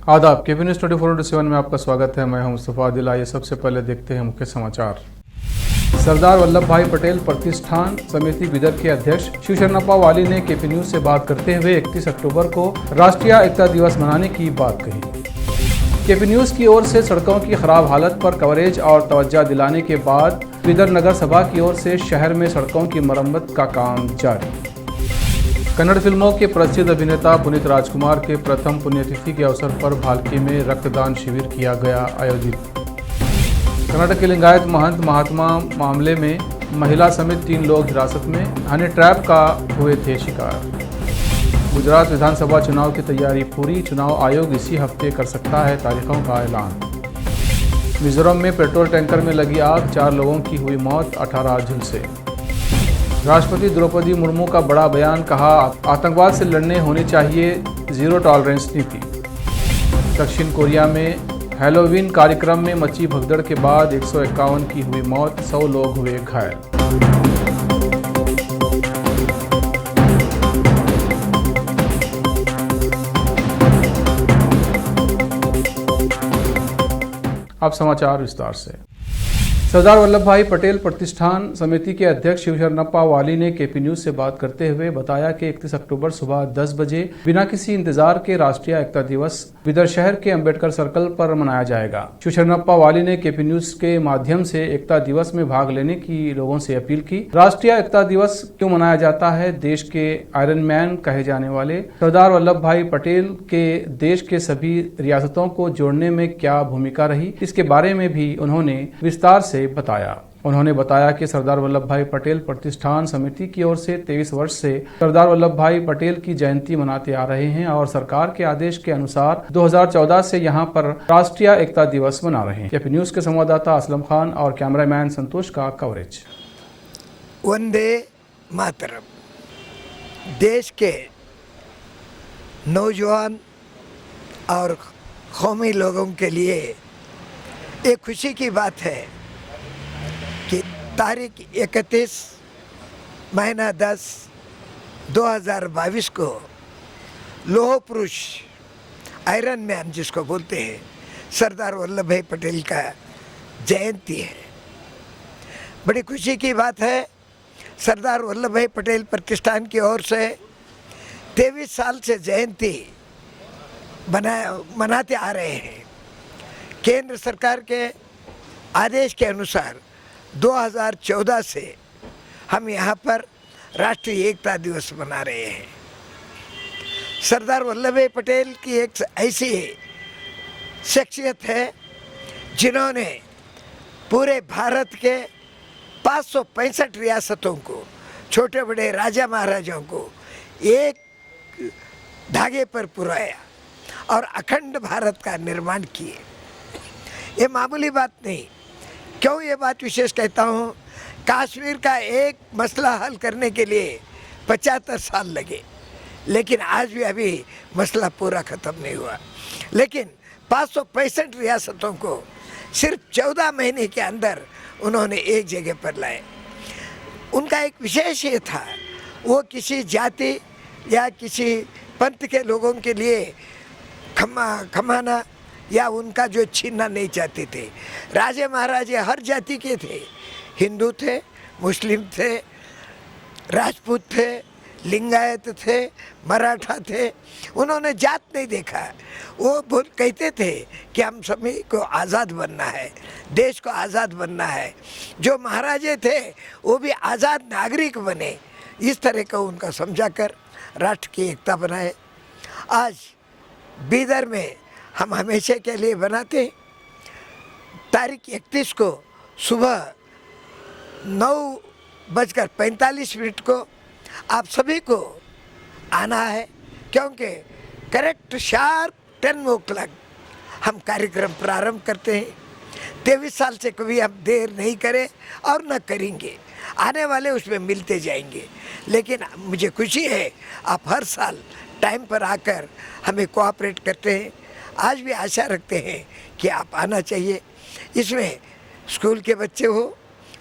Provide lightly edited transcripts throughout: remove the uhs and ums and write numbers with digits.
आदाब KP news 24/7 में आपका स्वागत है। मैं हूं मुस्तफ़ा आदिल। आइए सबसे पहले देखते हैं मुख्य समाचार। सरदार वल्लभ भाई पटेल प्रतिष्ठान समिति बिदर के अध्यक्ष शिव शरणप्पा वाली ने केपी न्यूज़ से बात करते हुए 31 अक्टूबर को राष्ट्रीय एकता दिवस मनाने की बात कही। केपी न्यूज़ की ओर से सड़कों की खराब हालत पर कवरेज और तवज्जो दिलाने के बाद बिदर नगर सभा की ओर से शहर में सड़कों की मरम्मत का काम जारी। कन्नड़ फिल्मों के प्रसिद्ध अभिनेता पुनीत राजकुमार के प्रथम पुण्यतिथि के अवसर पर भालकी में रक्तदान शिविर किया गया आयोजित। कर्नाटक के लिंगायत महंत महात्मा मामले में महिला समेत 3 लोग हिरासत में, हनी ट्रैप का हुए थे शिकार। गुजरात विधानसभा चुनाव की तैयारी पूरी, चुनाव आयोग इसी हफ्ते कर सकता है तारीखों का ऐलान। मिजोरम में पेट्रोल टैंकर में लगी आग, 4 लोगों की हुई मौत, 18 झुलसे। राष्ट्रपति द्रौपदी मुर्मू का बड़ा बयान, कहा आतंकवाद से लड़ने होनी चाहिए जीरो टॉलरेंस नीति। दक्षिण कोरिया में हैलोवीन कार्यक्रम में मची भगदड़ के बाद 151 की हुई मौत, 100 लोग हुए घायल। अब समाचार विस्तार से। सरदार वल्लभ भाई पटेल प्रतिष्ठान समिति के अध्यक्ष शिव शरणप्पा वाली ने केपी न्यूज़ से बात करते हुए बताया कि 31 अक्टूबर सुबह 10 बजे बिना किसी इंतजार के राष्ट्रीय एकता दिवस बिदर शहर के अंबेडकर सर्कल पर मनाया जाएगा। शिव शरणप्पा वाली ने केपी न्यूज़ के माध्यम से एकता दिवस में भाग लेने की लोगों से अपील की। राष्ट्रीय एकता दिवस क्यों मनाया जाता है? देश के आयरन मैन कहे जाने वाले सरदार वल्लभ भाई पटेल के देश के सभी रियासतों को जोड़ने में क्या भूमिका रही, इसके बारे में भी उन्होंने विस्तार से बताया। उन्होंने बताया कि सरदार वल्लभ भाई पटेल प्रतिष्ठान समिति की ओर से 23 वर्ष से सरदार वल्लभ भाई पटेल की जयंती मनाते आ रहे हैं और सरकार के आदेश के अनुसार 2014 से यहां पर राष्ट्रीय एकता दिवस मना रहे हैं। केपी न्यूज़ के संवाददाता असलम खान और कैमरामैन संतोष का कवरेज। वंदे मातरम। देश के नौजवान और कौमी लोगों के लिए एक खुशी की बात है कि तारीख 31 महीना 10 2022 को लौह पुरुष आयरन मैन जिसको बोलते हैं सरदार वल्लभ भाई पटेल का जयंती है। बड़ी खुशी की बात है। सरदार वल्लभ भाई पटेल प्रतिष्ठान की ओर से 23 साल से जयंती मनाते आ रहे हैं। केंद्र सरकार के आदेश के अनुसार 2014 से हम यहाँ पर राष्ट्रीय एकता दिवस मना रहे हैं। सरदार वल्लभ भाई पटेल की एक ऐसी शख्सियत है जिन्होंने पूरे भारत के 565 रियासतों को, छोटे बड़े राजा महाराजाओं को एक धागे पर पुराया और अखंड भारत का निर्माण किए। ये मामूली बात नहीं। क्यों ये बात विशेष कहता हूँ? कश्मीर का एक मसला हल करने के लिए 75 साल लगे, लेकिन आज भी अभी मसला पूरा ख़त्म नहीं हुआ। लेकिन 565 रियासतों को सिर्फ 14 महीने के अंदर उन्होंने एक जगह पर लाए। उनका एक विशेष ये था, वो किसी जाति या किसी पंथ के लोगों के लिए खमाना या उनका जो छीनना नहीं चाहते थे। राजे महाराजे हर जाति के थे, हिंदू थे, मुस्लिम थे, राजपूत थे, लिंगायत थे, मराठा थे। उन्होंने जात नहीं देखा। वो कहते थे कि हम सभी को आज़ाद बनना है, देश को आज़ाद बनना है। जो महाराजे थे वो भी आज़ाद नागरिक बने। इस तरह का उनका समझा कर राष्ट्र की एकता बनाए। आज बीदर में हम हमेशा के लिए बनाते हैं। तारीख 31 को सुबह 9:45 को आप सभी को आना है, क्योंकि करेक्ट शार्प 10 o'clock हम कार्यक्रम प्रारंभ करते हैं। 23 साल से कभी हम देर नहीं करें और न करेंगे। आने वाले उसमें मिलते जाएंगे। लेकिन मुझे खुशी है आप हर साल टाइम पर आकर हमें कोऑपरेट करते हैं। आज भी आशा रखते हैं कि आप आना चाहिए। इसमें स्कूल के बच्चे हो,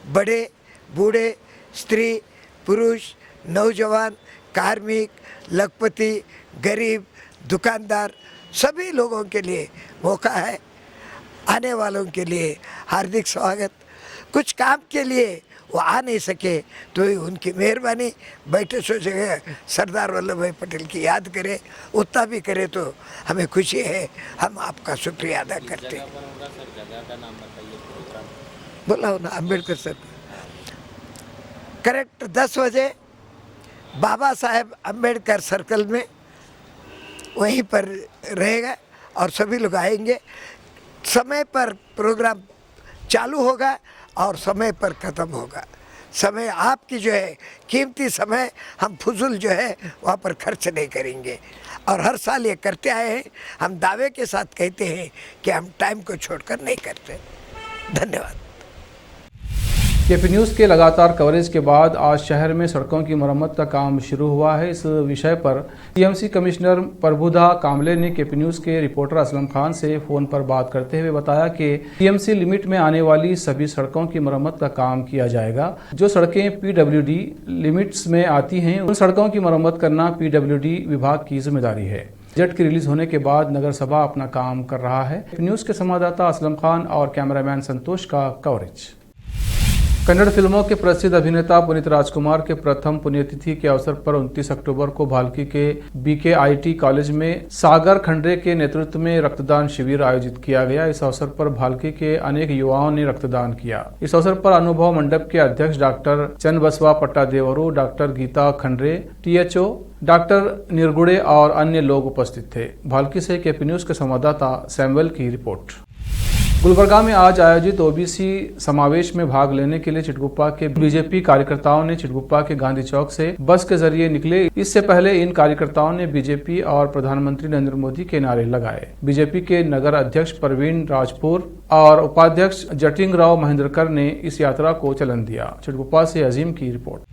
बड़े बूढ़े, स्त्री पुरुष, नौजवान, कार्मिक, लखपति, गरीब, दुकानदार, सभी लोगों के लिए मौका है, आने वालों के लिए हार्दिक स्वागत। कुछ काम के लिए वो आ नहीं सके तो ही उनकी मेहरबानी, बैठे सो जगह सरदार वल्लभ भाई पटेल की याद करें, उतना भी करें तो हमें खुशी है, हम आपका शुक्रिया अदा करते हैं। बोला हो ना अम्बेडकर सर, करेक्ट 10 बजे बाबा साहेब अम्बेडकर सर्कल में वहीं पर रहेगा और सभी लोग आएंगे। समय पर प्रोग्राम चालू होगा और समय पर ख़त्म होगा। समय आपकी जो है कीमती समय, हम फजूल जो है वहाँ पर खर्च नहीं करेंगे और हर साल ये करते आए हैं। हम दावे के साथ कहते हैं कि हम टाइम को छोड़कर नहीं करते। धन्यवाद। केपी न्यूज़ के लगातार कवरेज के बाद आज शहर में सड़कों की मरम्मत का काम शुरू हुआ है। इस विषय पर टीएमसी कमिश्नर प्रभुदा कामले ने केपी न्यूज़ के रिपोर्टर असलम खान से फ़ोन पर बात करते हुए बताया कि टीएमसी लिमिट में आने वाली सभी सड़कों की मरम्मत का काम किया जाएगा। जो सड़कें पीडब्ल्यूडी लिमिट्स में आती हैं उन सड़कों की मरम्मत करना पीडब्ल्यूडी विभाग की जिम्मेदारी है। बजट की रिलीज होने के बाद नगर सभा अपना काम कर रहा है। न्यूज़ के संवाददाता असलम खान और कैमरामैन संतोष का कवरेज। कन्नड़ फिल्मों के प्रसिद्ध अभिनेता पुनीत राजकुमार के प्रथम पुण्यतिथि के अवसर पर 29 अक्टूबर को भाल्की के बीकेआईटी कॉलेज में सागर खंडरे के नेतृत्व में रक्तदान शिविर आयोजित किया गया। इस अवसर पर भाल्की के अनेक युवाओं ने रक्तदान किया। इस अवसर पर अनुभव मंडप के अध्यक्ष doctor Channabasava Pattadevaru, doctor Geeta Khandre, THO doctor Nirgude और अन्य लोग उपस्थित थे। भाल्की से केपी न्यूज़ के संवाददाता सैमुअल की रिपोर्ट। गुलबर्गा में आज आयोजित ओबीसी समावेश में भाग लेने के लिए चिटगुप्पा के बीजेपी कार्यकर्ताओं ने चिटगुप्पा के गांधी चौक से बस के जरिए निकले। इससे पहले इन कार्यकर्ताओं ने बीजेपी और प्रधानमंत्री नरेंद्र मोदी के नारे लगाए। बीजेपी के नगर अध्यक्ष प्रवीण राजपुर और उपाध्यक्ष जटिंगराव महेंद्रकर ने इस यात्रा को चलन दिया। चिटगुप्पा से अजीम की रिपोर्ट।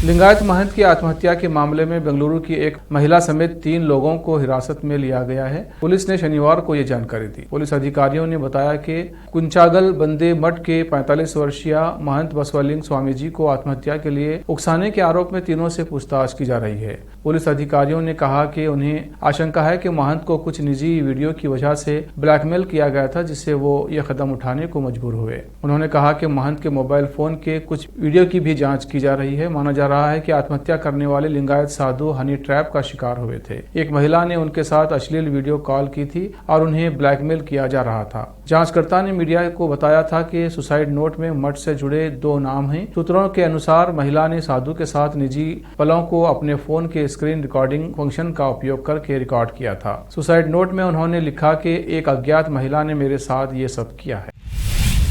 लिंगायत महंत की आत्महत्या के मामले में बेंगलुरु की एक महिला समेत 3 लोगों को हिरासत में लिया गया है। पुलिस ने शनिवार को ये जानकारी दी। पुलिस अधिकारियों ने बताया कि कुंचागल बंदे मठ के 45 वर्षीय महंत बसवलिंग स्वामी जी को आत्महत्या के लिए उकसाने के आरोप में तीनों से पूछताछ की जा रही है। पुलिस अधिकारियों ने कहा कि उन्हें आशंका है कि महंत को कुछ निजी वीडियो की वजह से ब्लैकमेल किया गया था, जिससे वो ये कदम उठाने को मजबूर हुए। उन्होंने कहा कि महंत के मोबाइल फोन के कुछ वीडियो की भी जाँच की जा रही है। माना जा रहा है कि आत्महत्या करने वाले लिंगायत साधु हनी ट्रैप का शिकार हुए थे। एक महिला ने उनके साथ अश्लील वीडियो कॉल की थी और उन्हें ब्लैकमेल किया जा रहा था। जांचकर्ता ने मीडिया को बताया था कि सुसाइड नोट में मठ से जुड़े 2 नाम हैं। सूत्रों के अनुसार महिला ने साधु के साथ निजी पलों को अपने फोन के स्क्रीन रिकॉर्डिंग फंक्शन का उपयोग करके रिकॉर्ड किया था। सुसाइड नोट में उन्होंने लिखा कि एक अज्ञात महिला ने मेरे साथ ये सब किया है।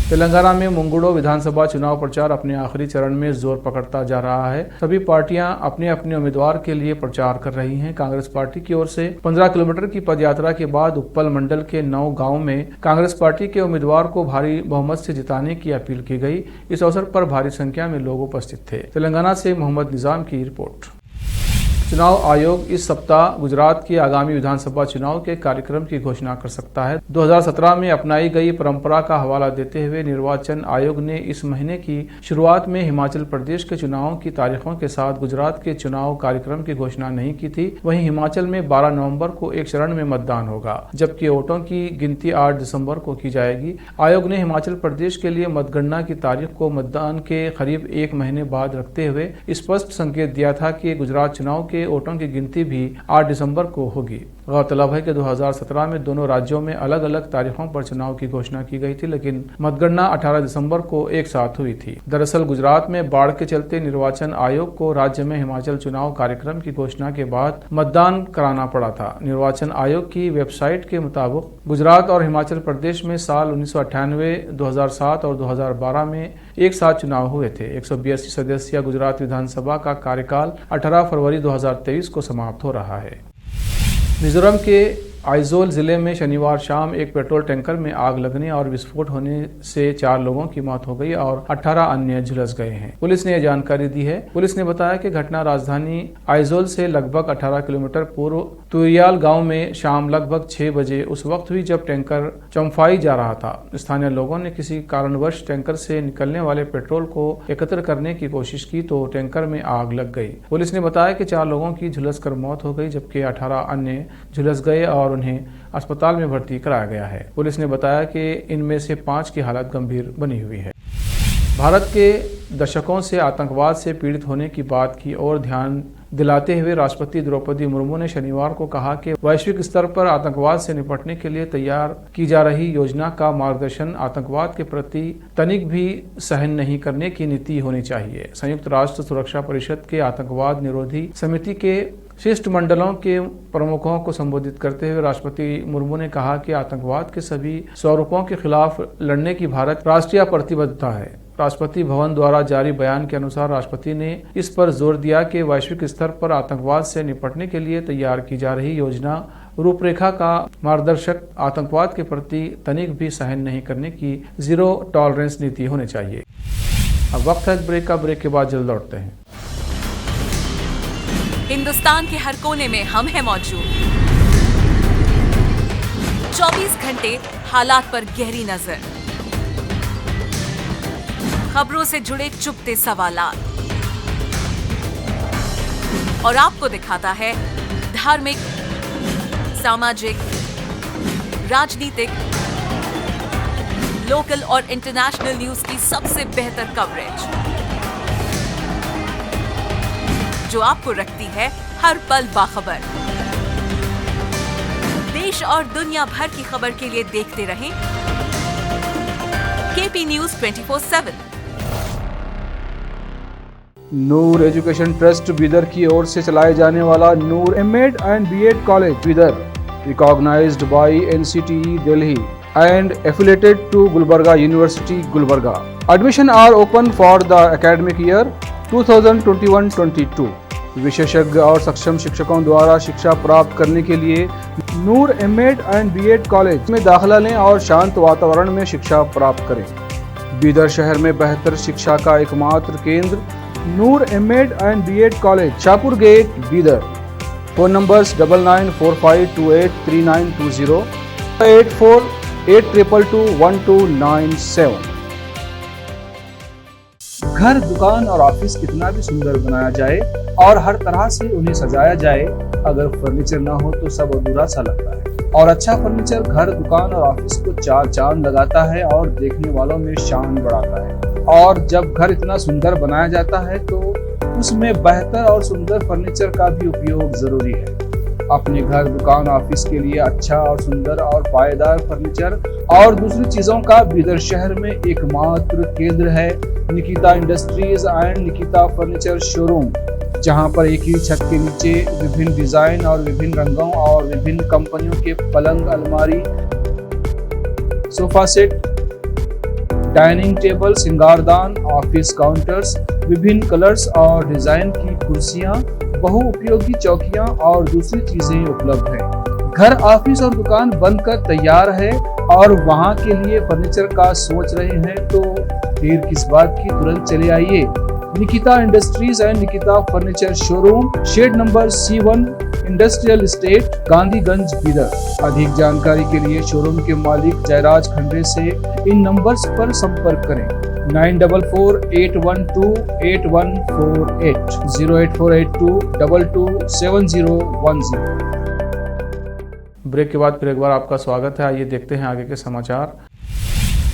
तेलंगाना में मुंगुडो विधानसभा चुनाव प्रचार अपने आखिरी चरण में जोर पकड़ता जा रहा है। सभी पार्टियां अपने अपने उम्मीदवार के लिए प्रचार कर रही हैं। कांग्रेस पार्टी की ओर से 15 किलोमीटर की पदयात्रा के बाद उप्पल मंडल के 9 गांव में कांग्रेस पार्टी के उम्मीदवार को भारी बहुमत से जिताने की अपील की गई। इस अवसर पर भारी संख्या में लोग उपस्थित थे। तेलंगाना से मोहम्मद निजाम की रिपोर्ट। चुनाव आयोग इस सप्ताह गुजरात के आगामी विधानसभा चुनाव के कार्यक्रम की घोषणा कर सकता है। 2017 में अपनाई गई परंपरा का हवाला देते हुए निर्वाचन आयोग ने इस महीने की शुरुआत में हिमाचल प्रदेश के चुनावों की तारीखों के साथ गुजरात के चुनाव कार्यक्रम की घोषणा नहीं की थी। वहीं हिमाचल में 12 नवंबर को एक चरण में मतदान होगा, जबकि वोटों की गिनती 8 दिसंबर को की जाएगी। आयोग ने हिमाचल प्रदेश के लिए मतगणना की तारीख को मतदान के करीब 1 महीने बाद रखते हुए स्पष्ट संकेत दिया था कि गुजरात चुनाव के वोटों की गिनती भी 8 दिसंबर को होगी। गौरतलब है कि 2017 में दोनों राज्यों में अलग अलग तारीखों पर चुनाव की घोषणा की गई थी, लेकिन मतगणना 18 दिसंबर को एक साथ हुई थी। दरअसल गुजरात में बाढ़ के चलते निर्वाचन आयोग को राज्य में हिमाचल चुनाव कार्यक्रम की घोषणा के बाद मतदान कराना पड़ा था। निर्वाचन आयोग की वेबसाइट के मुताबिक गुजरात और हिमाचल प्रदेश में साल 1998, 2007 और 2012 में एक साथ चुनाव हुए थे। 182 सदस्यीय गुजरात विधानसभा का कार्यकाल 18 फरवरी 2023 को समाप्त हो रहा है। मिजोरम के आइजोल जिले में शनिवार शाम एक पेट्रोल टैंकर में आग लगने और विस्फोट होने से 4 लोगों की मौत हो गई और 18 अन्य झुलस गए हैं। पुलिस ने यह जानकारी दी है। पुलिस ने बताया कि घटना राजधानी आइजोल से लगभग 18 किलोमीटर पूर्व तुरियाल गांव में शाम लगभग 6 बजे उस वक्त हुई जब टैंकर चम्फाई जा रहा था। स्थानीय लोगों ने किसी कारणवश टैंकर से निकलने वाले पेट्रोल को एकत्र करने की कोशिश की तो टैंकर में आग लग गई। पुलिस ने बताया कि 4 लोगों की झुलस कर मौत हो गई, जबकि 18 अन्य झुलस गए और उन्हें अस्पताल में भर्ती कराया गया है। पुलिस ने बताया कि इनमें से 5 की हालत गंभीर बनी हुई है। भारत के दशकों से आतंकवाद से पीड़ित होने की बात की ओर ध्यान दिलाते हुए राष्ट्रपति द्रौपदी मुर्मू ने शनिवार को कहा कि वैश्विक स्तर पर आतंकवाद से निपटने के लिए तैयार की जा रही योजना का मार्गदर्शन आतंकवाद के प्रति तनिक भी सहन नहीं करने की नीति होनी चाहिए। संयुक्त राष्ट्र सुरक्षा परिषद के आतंकवाद निरोधी समिति के शिष्टमंडलों के प्रमुखों को संबोधित करते हुए राष्ट्रपति मुर्मू ने कहा कि आतंकवाद के सभी स्वरूपों के खिलाफ लड़ने की भारत राष्ट्रीय प्रतिबद्धता है। राष्ट्रपति भवन द्वारा जारी बयान के अनुसार राष्ट्रपति ने इस पर जोर दिया कि वैश्विक स्तर पर आतंकवाद से निपटने के लिए तैयार की जा रही योजना रूपरेखा का मार्गदर्शक आतंकवाद के प्रति तनिक भी सहन नहीं करने की जीरो टॉलरेंस नीति होनी चाहिए। अब वक्त है ब्रेक का। ब्रेक के बाद जल्द लौटते हैं। हिंदुस्तान के हर कोने में हम हैं मौजूद। 24 घंटे हालात पर गहरी नजर, खबरों से जुड़े चुपते सवालात और आपको दिखाता है धार्मिक, सामाजिक, राजनीतिक, लोकल और इंटरनेशनल न्यूज की सबसे बेहतर कवरेज जो आपको रखती है हर पल बाखबर। देश और दुनिया भर की खबर के लिए देखते रहें KP news 24/7। Noor education trust Bidar की ओर से चलाए जाने वाला Noor MEd and BEd college Bidar, recognised by NCTE Delhi and affiliated to Gulbarga University, Gulbarga. Admission are open for the academic year 2021-22. विशेषज्ञ और सक्षम शिक्षकों द्वारा शिक्षा प्राप्त करने के लिए नूर एमएड एंड बीएड कॉलेज में दाखिला लें और शांत वातावरण में शिक्षा प्राप्त करें। बीदर शहर में बेहतर शिक्षा का एकमात्र केंद्र Noor MEd and BEd college, Shahpur gate, Bidar. Phone numbers 9945283920, 8482221297। घर, दुकान और ऑफिस कितना भी सुंदर बनाया जाए और हर तरह से उन्हें सजाया जाए, अगर फर्नीचर ना हो तो सब अधूरा सा लगता है। और अच्छा फर्नीचर घर, दुकान और ऑफिस को 4 चांद लगाता है और देखने वालों में शान बढ़ाता है। और जब घर इतना सुंदर बनाया जाता है तो उसमें बेहतर और सुंदर फर्नीचर का भी उपयोग जरूरी है। अपने घर, दुकान, ऑफिस के लिए अच्छा और सुंदर और पायदार फर्नीचर और दूसरी चीजों का बीदर शहर में एकमात्र केंद्र है Nikita industries and Nikita furniture showroom, जहां पर एक ही छत के नीचे विभिन्न डिजाइन और विभिन्न रंगों और विभिन्न कंपनियों के पलंग, अलमारी, सोफा सेट, डाइनिंग टेबल, सिंगारदान, ऑफिस काउंटर्स, विभिन्न कलर्स और डिजाइन की कुर्सियां, बहुउपयोगी चौकियां और दूसरी चीजें उपलब्ध हैं। घर, ऑफिस और दुकान बनकर तैयार है और वहां के लिए फर्नीचर का सोच रहे हैं तो देर किस बात की, तुरंत चले आइए। Nikita industries and Nikita furniture showroom, shed number C1, industrial estate, Gandhiganj, Bidar. अधिक जानकारी के लिए शोरूम के मालिक जयराज खंडे से इन नंबर्स पर संपर्क करें। 9448128148, 08482227010। ब्रेक के बाद फिर एक बार आपका स्वागत है। आइए देखते हैं आगे के समाचार।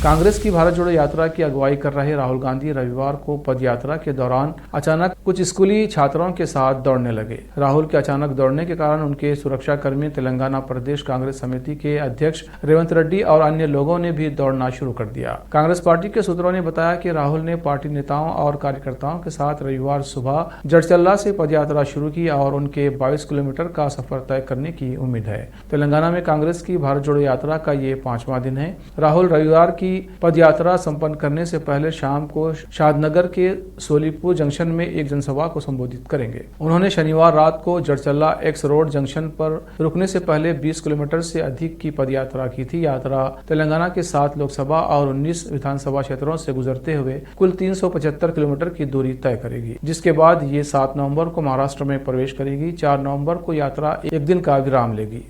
कांग्रेस की भारत जोड़ो यात्रा की अगुवाई कर रहे राहुल गांधी रविवार को पद यात्रा के दौरान अचानक कुछ स्कूली छात्रों के साथ दौड़ने लगे। राहुल के अचानक दौड़ने के कारण उनके सुरक्षाकर्मी, तेलंगाना प्रदेश कांग्रेस समिति के अध्यक्ष रेवंत रेड्डी और अन्य लोगों ने भी दौड़ना शुरू कर दिया। कांग्रेस पार्टी के सूत्रों ने बताया कि राहुल ने पार्टी नेताओं और कार्यकर्ताओं के साथ रविवार सुबह जड़चल्ला से पद यात्रा शुरू की और उनके 22 किलोमीटर का सफर तय करने की उम्मीद है। तेलंगाना में कांग्रेस की भारत जोड़ो यात्रा का ये 5वां दिन है। राहुल रविवार की पद यात्रा संपन्न करने से पहले शाम को शादनगर के सोलीपुर जंक्शन में एक जनसभा को संबोधित करेंगे। उन्होंने शनिवार रात को जड़चल्ला एक्स रोड जंक्शन पर रुकने से पहले 20 किलोमीटर से अधिक की पद यात्रा की थी। यात्रा तेलंगाना के 7 लोकसभा और 19 विधानसभा क्षेत्रों से गुजरते हुए कुल 375 किलोमीटर की दूरी तय करेगी, जिसके बाद ये 7 नवंबर को महाराष्ट्र में प्रवेश करेगी। 4 नवंबर को यात्रा एक दिन का विराम लेगी।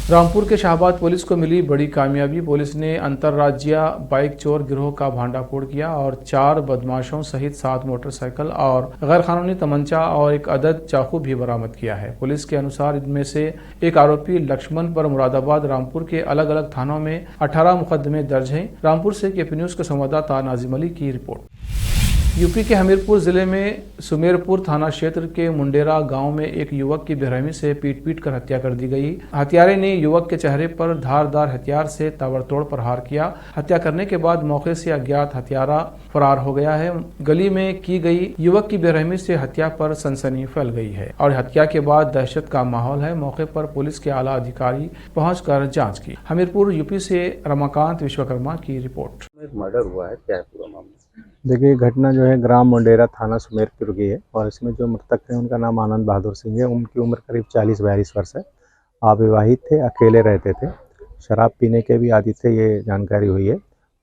रामपुर के शाहबाद पुलिस को मिली बड़ी कामयाबी। पुलिस ने अंतर्राज्यीय बाइक चोर गिरोह का भांडाफोड़ किया और 4 बदमाशों सहित 7 मोटरसाइकिल और गैर कानूनी तमंचा और एक अदद चाकू भी बरामद किया है। पुलिस के अनुसार इनमें से एक आरोपी लक्ष्मण पर मुरादाबाद, रामपुर के अलग अलग थानों में 18 मुकदमे दर्ज हैं। रामपुर से केपी न्यूज के संवाददाता नाजिम अली की रिपोर्ट। यूपी के हमीरपुर जिले में सुमेरपुर थाना क्षेत्र के मुंडेरा गांव में एक युवक की बेरहमी से पीट कर हत्या कर दी गई। हत्यारे ने युवक के चेहरे पर धारदार हथियार से ताबड़तोड़ प्रहार किया। हत्या करने के बाद मौके से अज्ञात हत्यारा फरार हो गया है। गली में की गई युवक की बेरहमी से हत्या पर सनसनी फैल गई है और हत्या के बाद दहशत का माहौल है। मौके पर पुलिस के आला अधिकारी पहुंचकर जांच की। हमीरपुर यूपी से रमाकांत विश्वकर्मा की रिपोर्ट। मर्डर हुआ है, क्या है पूरा मामला? देखिए, घटना जो है ग्राम मुंडेरा थाना सुमेरपुर की है और इसमें जो मृतक थे उनका नाम आनंद बहादुर सिंह है। उनकी उम्र करीब 40-42 वर्ष है। अविवाहित थे, अकेले रहते थे, शराब पीने के भी आदी थे, ये जानकारी हुई है।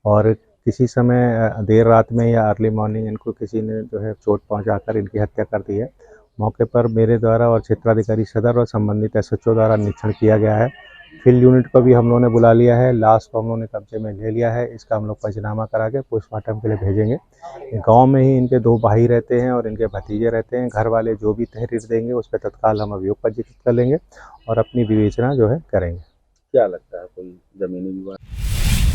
और किसी समय देर रात में या अर्ली मॉर्निंग इनको किसी ने जो है चोट पहुंचाकर इनकी हत्या कर दी है। मौके पर मेरे द्वारा और क्षेत्राधिकारी सदर और संबंधित SHO द्वारा निरीक्षण किया गया है। फील्ड यूनिट को भी हम लोगों ने बुला लिया है। लाश को हम लोगों ने कब्जे में ले लिया है। इसका हम लोग पंचनामा करा के पोस्टमार्टम के लिए भेजेंगे। गांव में ही इनके 2 भाई रहते हैं और इनके भतीजे रहते हैं। घर वाले जो भी तहरीर देंगे उस पर तत्काल हम अभियोग पंजीकृत कर लेंगे और अपनी विवेचना जो है करेंगे। क्या लगता है कोई जमीनी विवाद?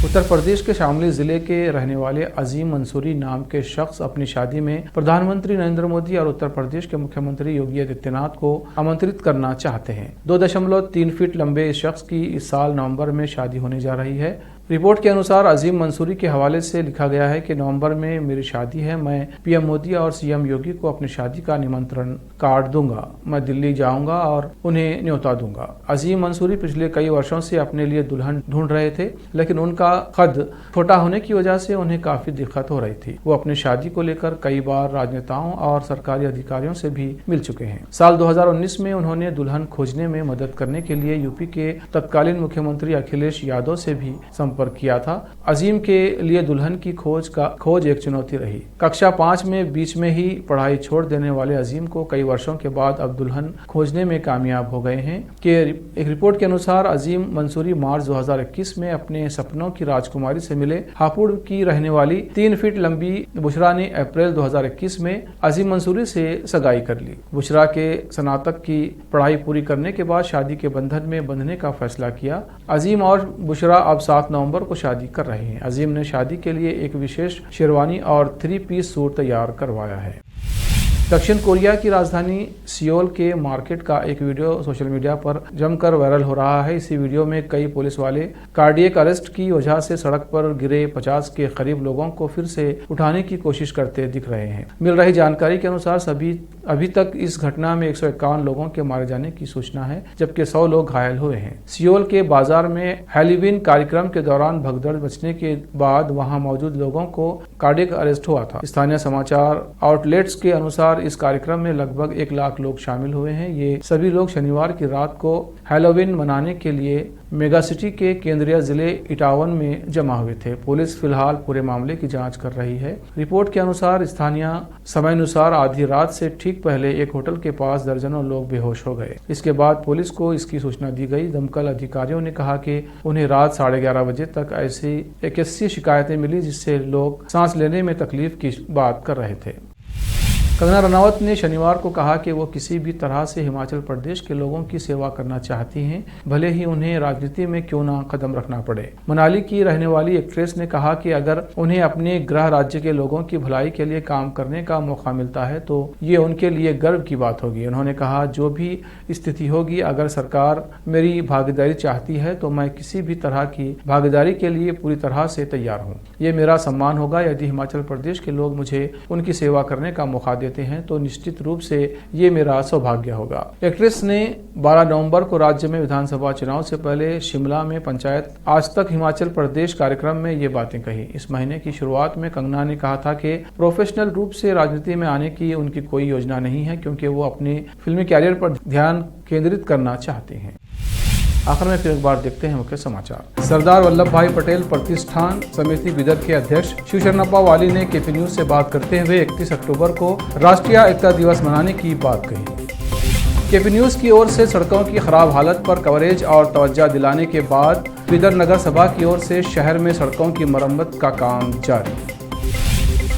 उत्तर प्रदेश के शामली जिले के रहने वाले अजीम मंसूरी नाम के शख्स अपनी शादी में प्रधानमंत्री नरेंद्र मोदी और उत्तर प्रदेश के मुख्यमंत्री योगी आदित्यनाथ को आमंत्रित करना चाहते हैं। 2.3 फीट लंबे इस शख्स की इस साल नवंबर में शादी होने जा रही है। रिपोर्ट के अनुसार अजीम मंसूरी के हवाले से लिखा गया है कि नवंबर में मेरी शादी है। मैं PM मोदी और CM योगी को अपनी शादी का निमंत्रण कार्ड दूंगा। मैं दिल्ली जाऊंगा और उन्हें न्योता दूंगा। अजीम मंसूरी पिछले कई वर्षों से अपने लिए दुल्हन ढूंढ रहे थे, लेकिन उनका कद छोटा होने की वजह से उन्हें काफी दिक्कत हो रही थी। वो अपनी शादी को लेकर कई बार राजनेताओं और सरकारी अधिकारियों से भी मिल चुके हैं। साल 2019 में उन्होंने दुल्हन खोजने में मदद करने के लिए यूपी के तत्कालीन मुख्यमंत्री अखिलेश यादव से भी संपर्क किया था। अजीम के लिए दुल्हन की खोज एक चुनौती रही। कक्षा 5 में बीच में ही पढ़ाई छोड़ देने वाले अजीम को कई वर्षों के बाद अब दुल्हन खोजने में कामयाब हो गए हैं। एक रिपोर्ट के अनुसार अजीम मंसूरी मार्च 2021 में अपने सपनों की राजकुमारी से मिले। हापुड़ की रहने वाली 3 फीट लंबी बुशरा ने अप्रैल 2021 में अजीम मंसूरी से सगाई कर ली। बुशरा के स्नातक की पढ़ाई पूरी करने के बाद शादी के बंधन में बंधने का फैसला किया। अजीम और बुशरा अब 7 नवंबर को शादी कर रहे हैं। अजीम ने शादी के लिए एक विशेष शेरवानी और 3 पीस सूट तैयार करवाया है। दक्षिण कोरिया की राजधानी सियोल के मार्केट का एक वीडियो सोशल मीडिया पर जमकर वायरल हो रहा है। इसी वीडियो में कई पुलिस वाले कार्डियक अरेस्ट की वजह से सड़क पर गिरे 50 के करीब लोगों को फिर से उठाने की कोशिश करते दिख रहे हैं। मिल रही जानकारी के अनुसार अभी तक इस घटना में 151 लोगों के मारे जाने की सूचना है, जबकि 100 लोग घायल हुए हैं। सियोल के बाजार में हैलोवीन कार्यक्रम के दौरान भगदड़ मचने के बाद वहां मौजूद लोगों को कार्डियक अरेस्ट हुआ था। स्थानीय समाचार आउटलेट्स के अनुसार इस कार्यक्रम में लगभग 1 लाख लोग शामिल हुए हैं। ये सभी लोग शनिवार की रात को हैलोवीन मनाने के लिए मेगा सिटी के केंद्रीय जिले इटावन में जमा हुए थे। पुलिस फिलहाल पूरे मामले की जांच कर रही है। रिपोर्ट के अनुसार स्थानीय समयानुसार आधी रात से ठीक पहले एक होटल के पास दर्जनों लोग बेहोश हो गए। इसके बाद पुलिस को इसकी सूचना दी गई। दमकल अधिकारियों ने कहा कि उन्हें रात 11:30 बजे तक ऐसी 81 शिकायतें मिली जिससे लोग सांस लेने में तकलीफ की बात कर रहे थे। कंगना रनावत ने शनिवार को कहा कि वो किसी भी तरह से हिमाचल प्रदेश के लोगों की सेवा करना चाहती हैं, भले ही उन्हें राजनीति में क्यों ना कदम रखना पड़े। मनाली की रहने वाली एक्ट्रेस ने कहा कि अगर उन्हें अपने गृह राज्य के लोगों की भलाई के लिए काम करने का मौका मिलता है तो ये उनके लिए गर्व की बात होगी। उन्होंने कहा, जो भी स्थिति होगी, अगर सरकार मेरी भागीदारी चाहती है तो मैं किसी भी तरह की भागीदारी के लिए पूरी तरह से तैयार हूँ। ये मेरा सम्मान होगा। यदि हिमाचल प्रदेश के लोग मुझे उनकी सेवा करने का मौका देते हैं तो निश्चित रूप से ये मेरा सौभाग्य होगा। एक्ट्रेस ने 12 नवंबर को राज्य में विधानसभा चुनाव से पहले शिमला में पंचायत आज तक हिमाचल प्रदेश कार्यक्रम में ये बातें कही। इस महीने की शुरुआत में कंगना ने कहा था कि प्रोफेशनल रूप से राजनीति में आने की उनकी कोई योजना नहीं है, क्योंकि वो अपने फिल्मी कैरियर पर ध्यान केंद्रित करना चाहते हैं। आखिर में फिर एक बार देखते हैं मुख्य समाचार। सरदार वल्लभ भाई पटेल प्रतिष्ठान समिति बिदर के अध्यक्ष शिव शरणप्पा वाली ने केपी न्यूज से बात करते हुए 31 अक्टूबर को राष्ट्रीय एकता दिवस मनाने की बात कही। केपी न्यूज़ की ओर से सड़कों की खराब हालत पर कवरेज और तवज्जो दिलाने के बाद बिदर नगर सभा की ओर से शहर में सड़कों की मरम्मत का काम जारी।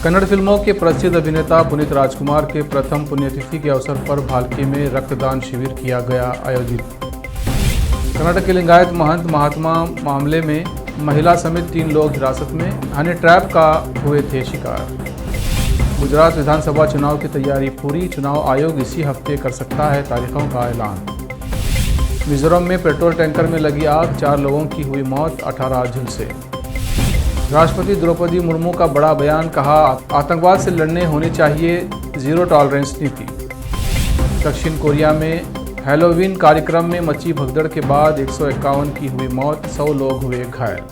कन्नड़ फिल्मों के प्रसिद्ध अभिनेता पुनीत राजकुमार के प्रथम पुण्यतिथि के अवसर पर भालकी में रक्तदान शिविर किया गया आयोजित। कर्नाटक के लिंगायत महंत महात्मा मामले में महिला समेत 3 लोग हिरासत में, हनी ट्रैप का हुए थे शिकार। गुजरात विधानसभा चुनाव की तैयारी पूरी, चुनाव आयोग इसी हफ्ते कर सकता है तारीखों का ऐलान। मिजोरम में पेट्रोल टैंकर में लगी आग, 4 लोगों की हुई मौत, 18 झुलसे। राष्ट्रपति द्रौपदी मुर्मू का बड़ा बयान, कहा आतंकवाद से लड़ने होनी चाहिए जीरो टॉलरेंस नीति। दक्षिण कोरिया में हैलोवीन कार्यक्रम में मची भगदड़ के बाद 151 की हुई मौत, 100 लोग हुए घायल।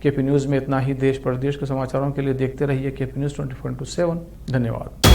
केपी न्यूज़ में इतना ही। देश प्रदेश के समाचारों के लिए देखते रहिए केपी न्यूज़ 24/7। धन्यवाद।